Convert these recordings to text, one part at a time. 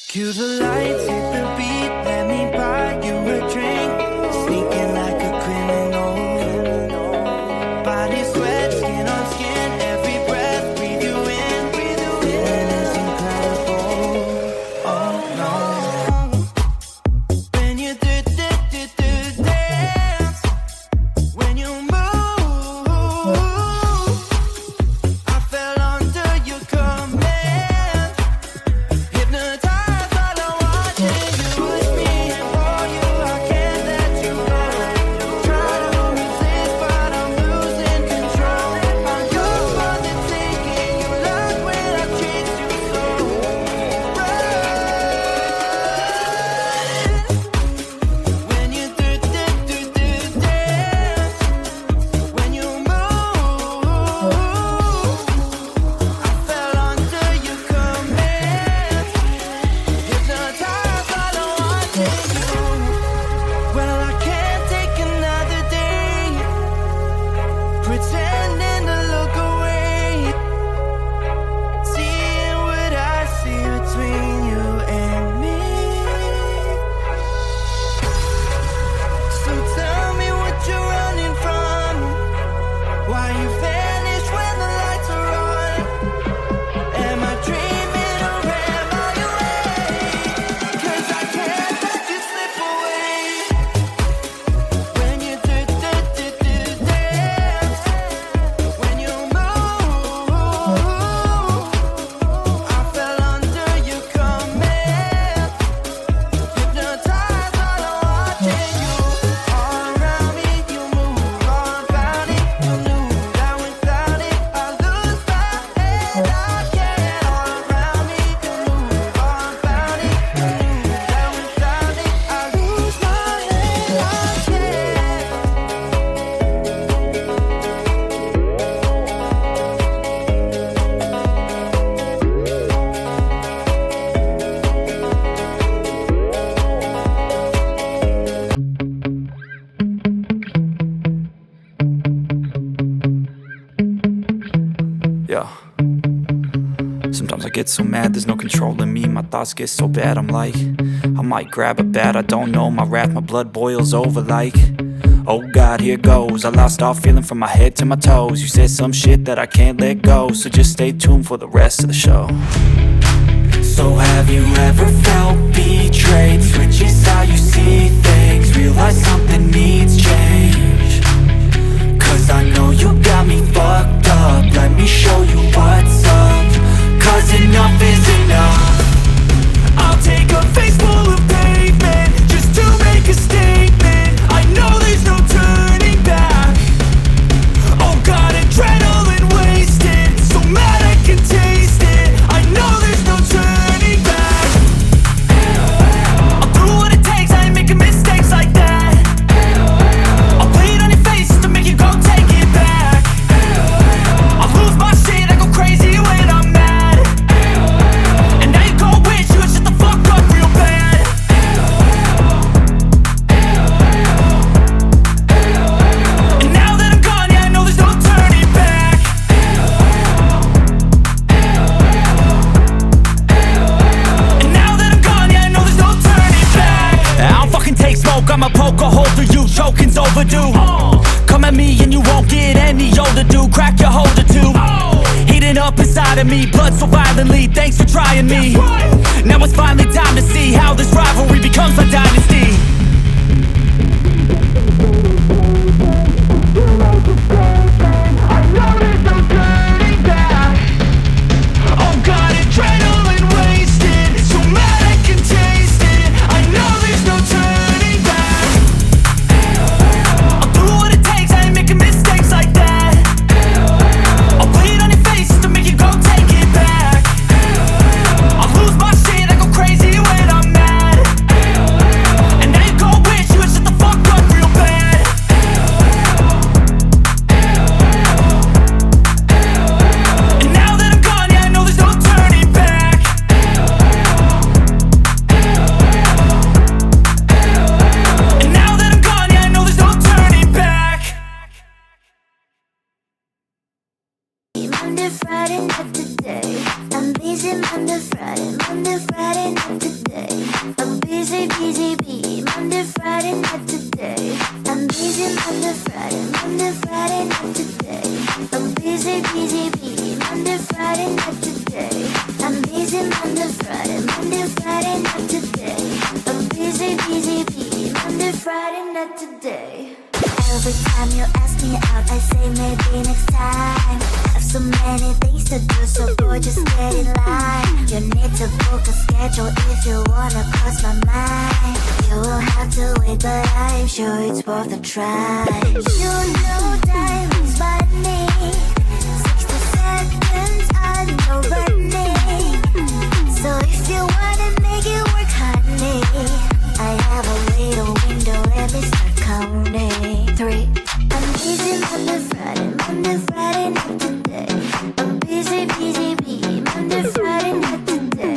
Cue the lights, hit the beat, let me buy you a drink. Sneaking like a criminal. Body sweat, skin on skin, every breath, breathe you in. Feeling is incredible. Oh no. When you do dance, when you move, I fell under your command. Hypnotized by the watching you with me and for you. I can't let you go. Try to resist, but I'm losing control. I'm yours for the taking. You love when I chase you so. When you do dance, when you move, I fell under your command. Hypnotized by the watching you. Well, I can't take another day pretending to look away, seeing what I see between you and me. So tell me what you're running from, why you vanish when the lights are on. Am I dreaming or am I awake? 'Cause I can't let you slip away. When you do dance, when you move, I fell under your command. Hypnotized by the watching you. All around me, you move all about it. You knew that without it, I lose my head. I can't. All around me, you move all about it. You knew that without it, I lose my head. I can't. Yeah. Sometimes I get so mad, there's no controlling me. My thoughts get so bad, I'm like, I might grab a bat, I don't know. My wrath, my blood boils over like, oh God, here goes. I lost all feeling from my head to my toes. You said some shit that I can't let go, so just stay tuned for the rest of the show. So have you ever felt betrayed? Switches how you see things, realize something needs change. Cause I know you got me fucked up. Let me show you what's up. Cause enough is enough. I'll take a face full of pavement just to make a statement. I know there's no turning back. Oh God, adrenaline wasted, so mad I can taste it. I know there's no turning back. I'll do what it takes, I ain't making mistakes like that. I'll bleed on your face to make you go take it back. I'll lose my shit, I go crazy when I'm mad. And now you go wish you would shut the fuck up real bad. And now that I'm gone, yeah, I know there's no turning back. And now that I'm gone, yeah, I know there's no turning back. I don't fucking take smoke, I'ma poke a hole through you. Choking's overdue. Come at me and you won't get any older, dude. Crack your holder too. Heating up inside of me, blood so violently. Thanks for trying me. Now it's finally time to see how this rivalry becomes a dynasty. I know there's no turning back. Oh God, adrenaline wasted, so mad I can taste it. I know there's no turning back. I'll do what it takes, I ain't making mistakes like that. I'll bleed on your face to make you go take it back. I'll lose my shit, I go not today. I'm busy, busy bee. Monday, Friday, not today. I'm busy Monday, Friday, Monday, Friday, not today. I'm busy, busy bee. Monday, Friday, not today. I'm busy Monday, Friday, Monday, Friday, not today. I'm busy, busy bee. Monday, Friday, not today. Every time you ask me out, I say maybe next time. Have so many things to do, so boy, just get in line. You need to book a schedule if you wanna cross my mind. You will have to wait, but I'm sure it's worth a try. You know time is money. 60 seconds, I know running. So if you wanna make it work, honey, I have a little window, let me start counting. 3. I'm busy Monday, Friday, Monday, Friday, not today. I'm busy, busy bee. Monday, Friday, not today.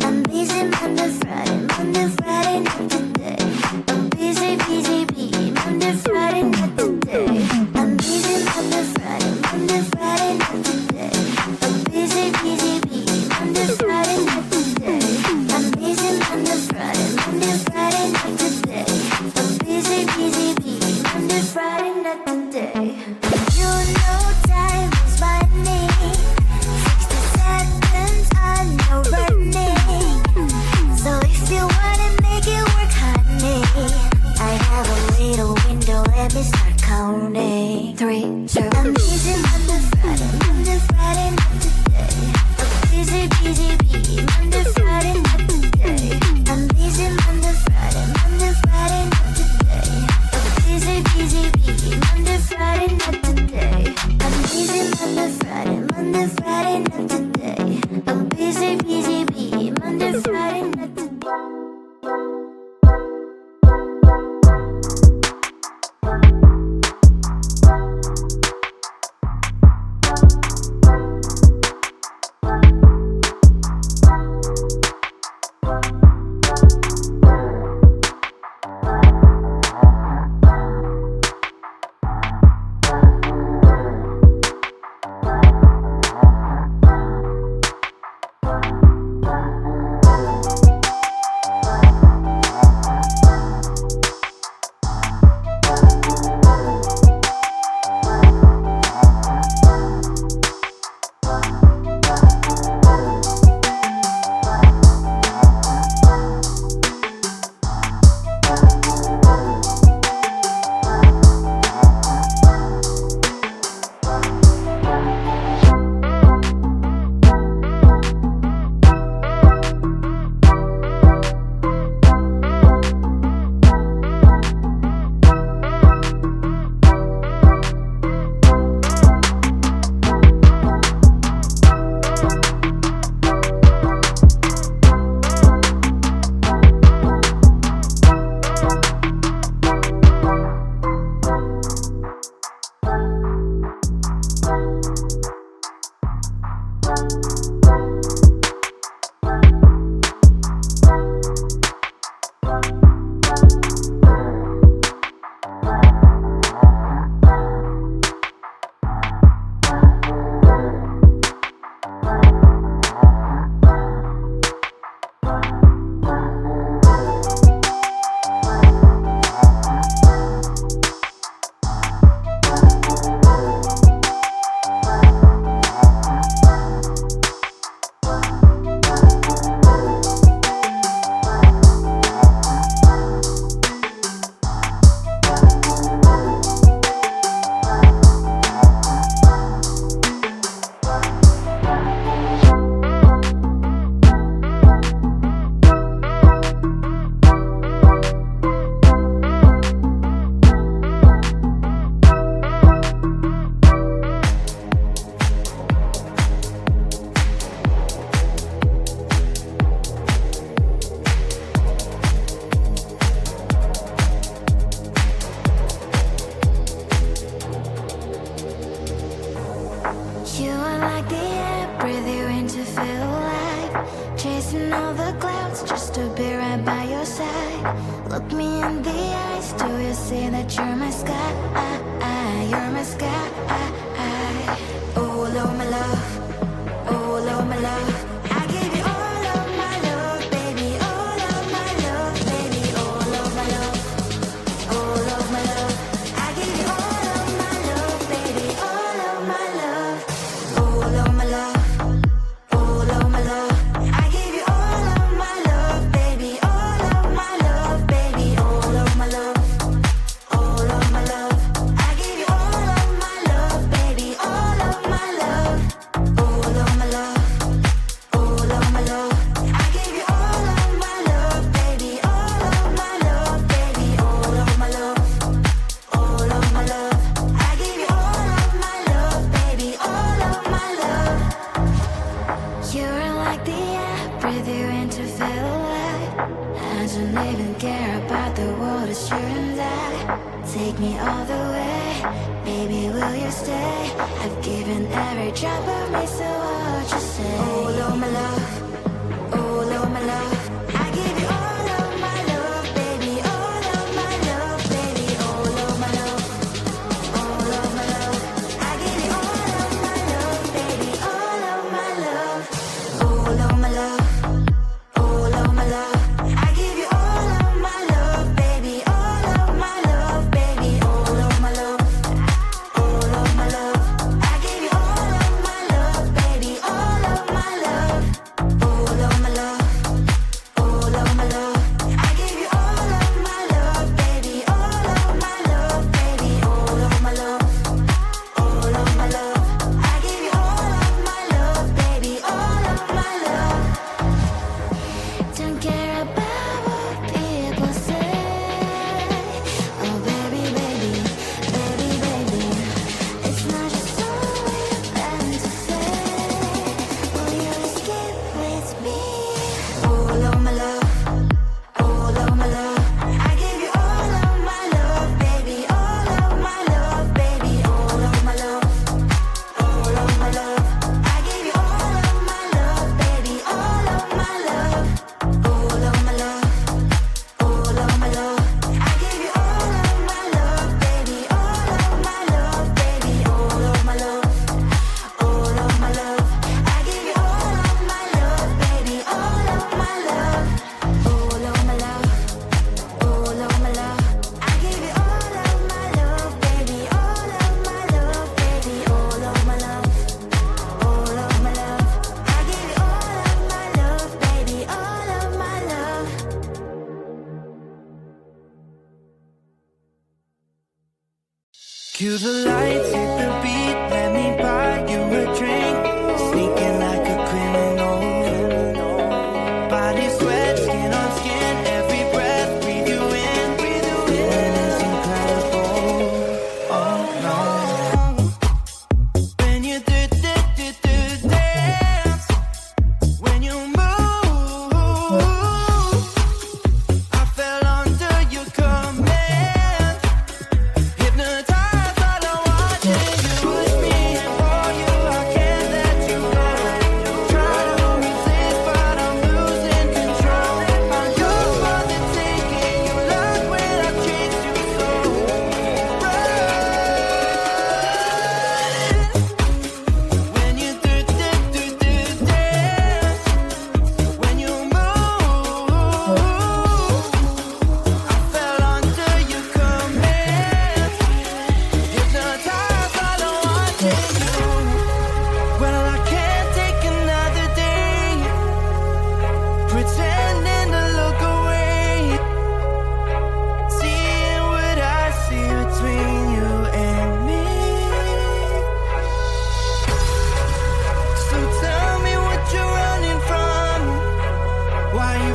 I'm busy Monday, Friday, Monday, Friday, not today. I'm busy, busy bee. Monday, Friday, not today. I'm busy Monday, Friday, Monday, Friday, not today. I'm busy, busy bee. Monday, Friday, not today. I'm busy Monday, Friday, Monday, Friday, not today. I'm busy, busy bee. Monday, Friday, not today. You know time is money. 60 seconds, I know running. So if you wanna make it work, honey, I have a little window, let me start counting. 3, 2. I'm busy Monday, Friday, Monday, Friday, not today. I'm busy, busy bee. Monday, Friday, not today. I'm busy Monday, Friday, Monday, Friday, not today. I'm busy, busy bee. Monday, Friday, not today. I'm busy Monday, Friday, Monday, Friday, not today. I'm busy, busy bee. Monday, Friday, not today. Look me in the eyes, do you see that you're my sky? You're my sky. Oh, Lord, my love. Oh, Lord, my love. I give you all of my love, baby. don't even care about the world, it's you and I. Take me all the way, baby, will you stay? I've given every drop of me, so what you say? Oh, Lord, my love, oh, Lord, my love, I give you all of my love, baby, all of my love, baby, all of my love, all of my love, I give you all of my love, baby, all of my love, all of my love, all of my love, I give you all of my love, baby, all of my love, baby, all of my love, all of my love, I give you all of my love, baby, all of my love, all of my love, all of my love, I give you all of my love, baby, all of my love, baby, all of my love, all of my love, I give you all of my love, baby, all of my love. Don't care about what people say. Oh baby, baby, baby, baby, it's not just always meant to say. Will you skip with me? All of my love, all of my love, I give you all of my love, baby, all of my love, baby, all of my love, all of my love, I give you all of my love, baby, all of my love, all of my love, all of my love, I give you all of my love, baby, all of my love, baby, all of my love, all of my love, I give you all of my love, baby, all of my love, all of my love, all of my love, I give you all of my love, baby, all of my love, baby, all of my love, all of my love, I give you all of my love, baby, all of my love. Cue the lights, hit the beat, let me buy you a drink. Sneaking like a criminal. Body sweat, skin on skin, every breath, breathe you in. Feeling is incredible. Oh no. When you do dance, when you move, I fell under your command. Hypnotized by the watching you with me and for you, I can't let you go. Try to resist, but I'm losing control. I'm yours for the taking. You love when I chase you so. When you do dance, when you move, I fell under your command. Hypnotized by the watching you. Well, I can't take another day pretending to look away, seeing what I see between you and me. So tell me what you're running from, why you